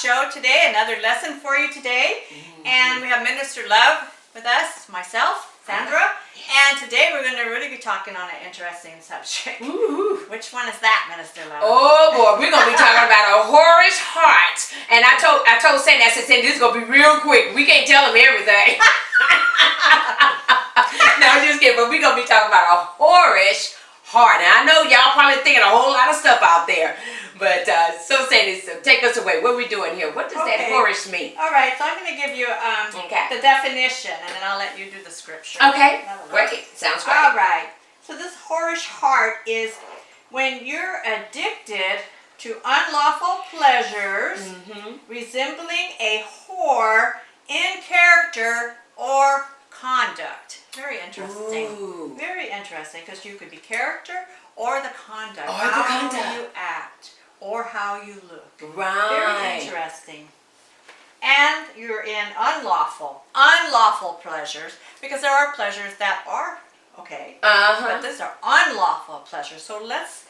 show today, another lesson for you today. And we have Minister Love with us, myself, Sandra. And today we're going to really be talking on an interesting subject. Ooh. Which one is that, Minister Love? Oh boy, we're going to be talking about a whorish heart. And I told Sandy, I said, Sandy, this is going to be real quick. We can't tell him everything. No, I'm just kidding, but we're going to be talking about a whorish heart. And I know y'all probably thinking a whole lot of stuff out there. But so Sandy, so take us away. What are we doing here? What does that whorish mean? All right, so I'm going to give you the definition, and then I'll let you do the scripture. Okay, great. Sounds great. All right. So this whorish heart is when you're addicted to unlawful pleasures, resembling a whore in character or conduct. Very interesting. Ooh. Very interesting, because you could be character or the conduct. Or the conduct. How you act or how you look. Right. Very interesting. And you're in unlawful pleasures, because there are pleasures that are okay, but these are unlawful pleasures. So let's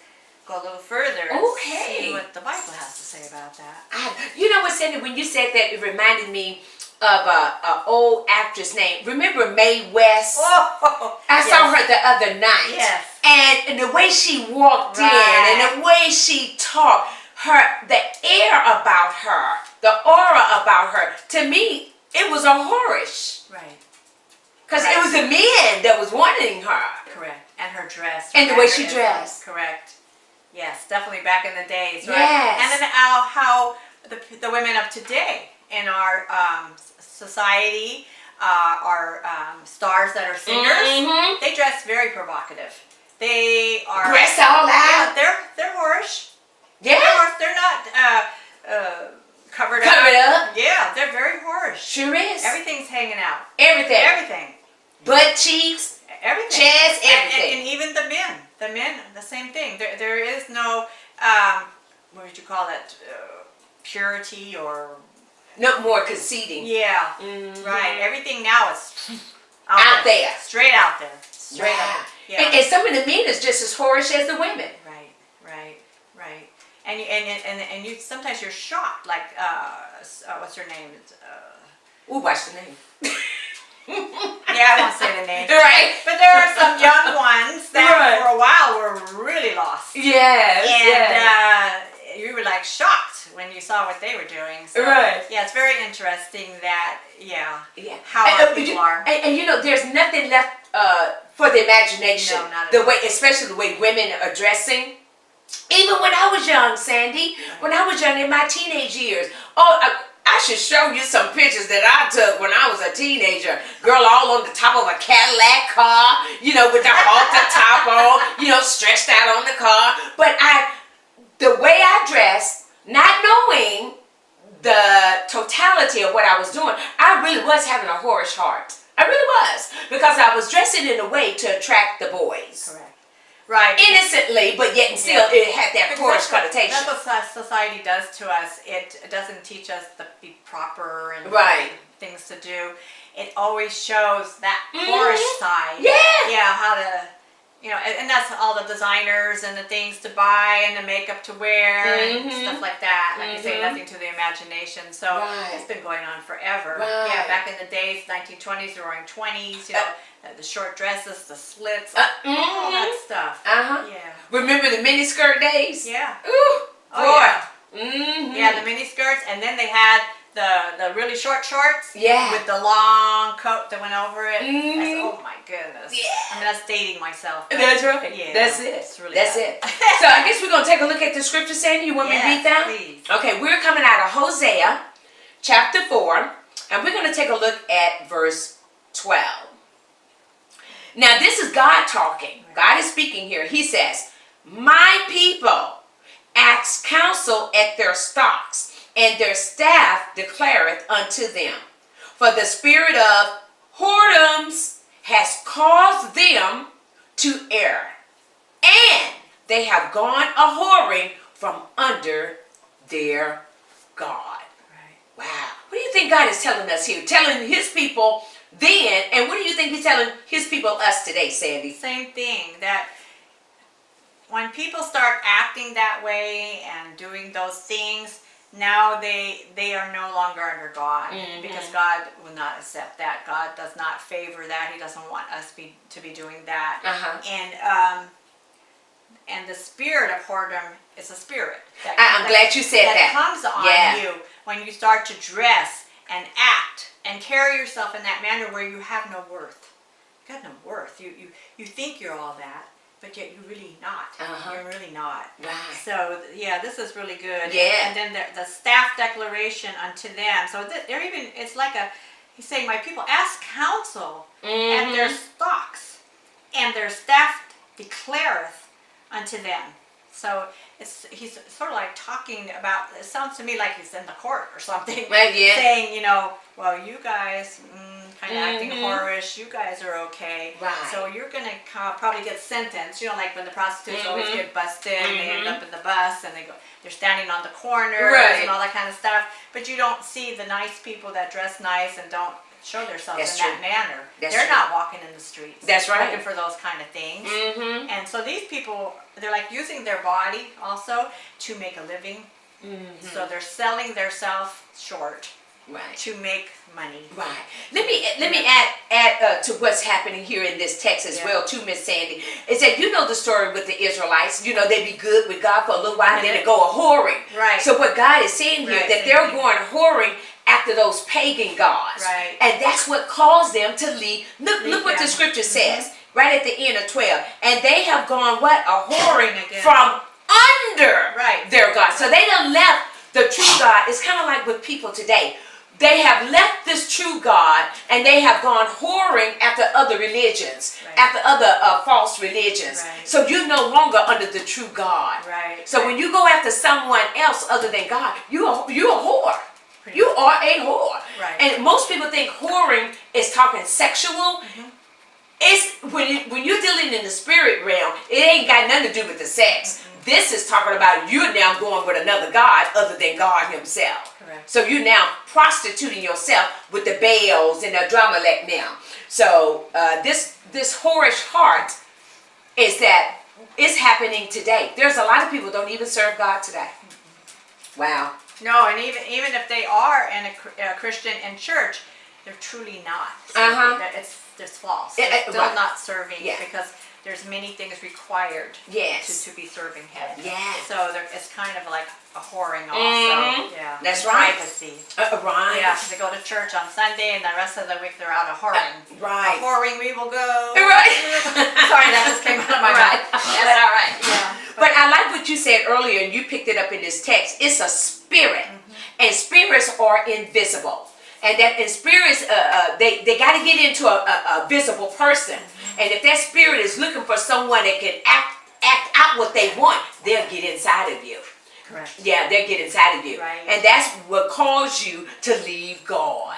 go a little further and see what the Bible has to say about that. You know what, Sandy, when you said that, it reminded me of an old actress named, remember Mae West? Oh, I saw her the other night. Yes. And the way she walked in and the way she talked, the air about her, the aura about her, to me, it was a whorish. Right. Because it was the men that was wanting her. Correct. And her dress. And the way she dressed. Correct. Yes, definitely back in the days, right? Yes. And then how the women of today in our society, our stars that are singers, they dress very provocative. They are dress all out. Yeah, they're whorish. Yeah. They're not covered up. Yeah, they're very whorish. Sure is. Everything's hanging out. Everything. Butt cheeks. Everything. Chest. Everything. And even the men, the same thing. There is no, what would you call that, purity or... No more conceding. Yeah, right. Everything now is out there. Straight out there. Straight out there. Yeah. And some of the men is just as whorish as the women. Right. And you sometimes you're shocked, like what's her name? What's the name? Yeah, I won't say the name. Right. But there are some young ones that for a while were really lost. Yes. And you were like shocked when you saw what they were doing. So, right. Yeah, it's very interesting that how our people are. And you know, there's nothing left for the imagination. No, not at all. Especially the way women are dressing. Even when I was young, Sandy, when I was young in my teenage years, I should show you some pictures that I took when I was a teenager. Girl all on the top of a Cadillac car, with the halter top on, stretched out on the car. But the way I dressed, not knowing the totality of what I was doing, I really was having a whorish heart. I really was. Because I was dressing in a way to attract the boys. Correct. Right. Innocently, but yet and still it had that whorish connotation. That's what society does to us. It doesn't teach us to be proper and things to do. It always shows that whorish side. Yeah. Yeah, how to, and that's all the designers and the things to buy and the makeup to wear and stuff like that. Like you say, nothing to the imagination. So it's been going on forever. Right. Yeah, back in the days, 1920s, they were wearing 20s, the short dresses, the slits, all that stuff. Yeah. Remember the mini skirt days? Yeah. Ooh, yeah. Yeah, the mini skirts, and then they had the really short shorts with the long coat that went over it. Oh my goodness. Yeah. I mean, that's dating myself. That's right. Yeah. That's it. It's really that's it. So I guess we're going to take a look at the scripture, Sandy. You want me to read that? Please. Okay, we're coming out of Hosea chapter 4, and we're going to take a look at verse 12. Now, this is God talking. God is speaking here. He says, my people ask counsel at their stocks, and their staff declareth unto them. For the spirit of whoredoms has caused them to err, and they have gone a-whoring from under their God. Right. Wow. What do you think God is telling us here? Telling his people then, and what do you think he's telling his people, us today, Sandy? Same thing, that when people start acting that way and doing those things, now they are no longer under God, because God will not accept that. God does not favor that. He doesn't want us to be doing that. And the spirit of whoredom is a spirit. I'm glad you said that. That comes on you when you start to dress and act and carry yourself in that manner where you have no worth. You got no worth. You think you're all that, but yet you're really not. You're really not. Right. So this is really good. Yeah. And then the staff declaration unto them. So they're even. It's like he's saying, my people ask counsel, and their stocks, and their staff declareth unto them. So he's sort of like talking about, it sounds to me like he's in the court or something, saying, well, you guys kind of acting whorish, you guys are okay. Right. So you're going to probably get sentenced, like when the prostitutes always get busted, and they end up in the bus, and they're standing on the corners and all that kind of stuff. But you don't see the nice people that dress nice and don't show themselves in that manner. They're not walking in the streets. That's right. Looking for those kind of things. And so these people, they're like using their body also to make a living. So they're selling themselves short to make money. Right. Let me add to what's happening here in this text as well too, Miss Sandy. Is that the story with the Israelites? They be good with God for a little while, and then they go a whoring. Right. So what God is saying here, that they're going whoring after those pagan gods. Right. And that's what caused them to leave. Look what the scripture says right at the end of 12. And they have gone what? A whoring from under their God. So they done left the true God. It's kind of like with people today. They have left this true God, and they have gone whoring after other religions, after other false religions. So you're no longer under the true God. So when you go after someone else other than God, you're a whore. You are a whore. And most people think whoring is talking sexual. It's when you're dealing in the spirit realm, it ain't got nothing to do with the sex. This is talking about you're now going with another God other than God himself. So you're now prostituting yourself with the Baals and the Dramalek now. So this whorish heart is happening today. There's a lot of people don't even serve God today. Wow. No, and even if they are in a Christian in church, they're truly not. It's false. They're still not serving because there's many things required to be serving Him. So it's kind of like a whoring also. That's right. Privacy. Right. Yeah, they go to church on Sunday, and the rest of the week they're out a whoring. Right. A whoring we will go. Right. Sorry, that just came out of my mouth. That's all right. Yeah. But I like what you said earlier, and you picked it up in this text. It's a spirit, and spirits are invisible. And that in spirits, they got to get into a visible person. And if that spirit is looking for someone that can act out what they want, they'll get inside of you. Correct. Yeah, they'll get inside of you. Right. And that's what caused you to leave God.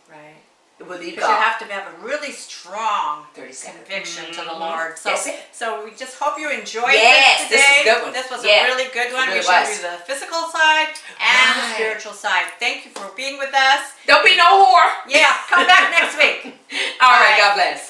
Right. It will leave Because God. you have to have a really strong conviction to the Lord. So, That's it. So we just hope you enjoyed Yes, this today. this is a good one. This was a really good one. It We showed was. you the physical side and the spiritual side. Thank you for being with us. Don't be no whore. Yeah, come back next week. All right, God bless.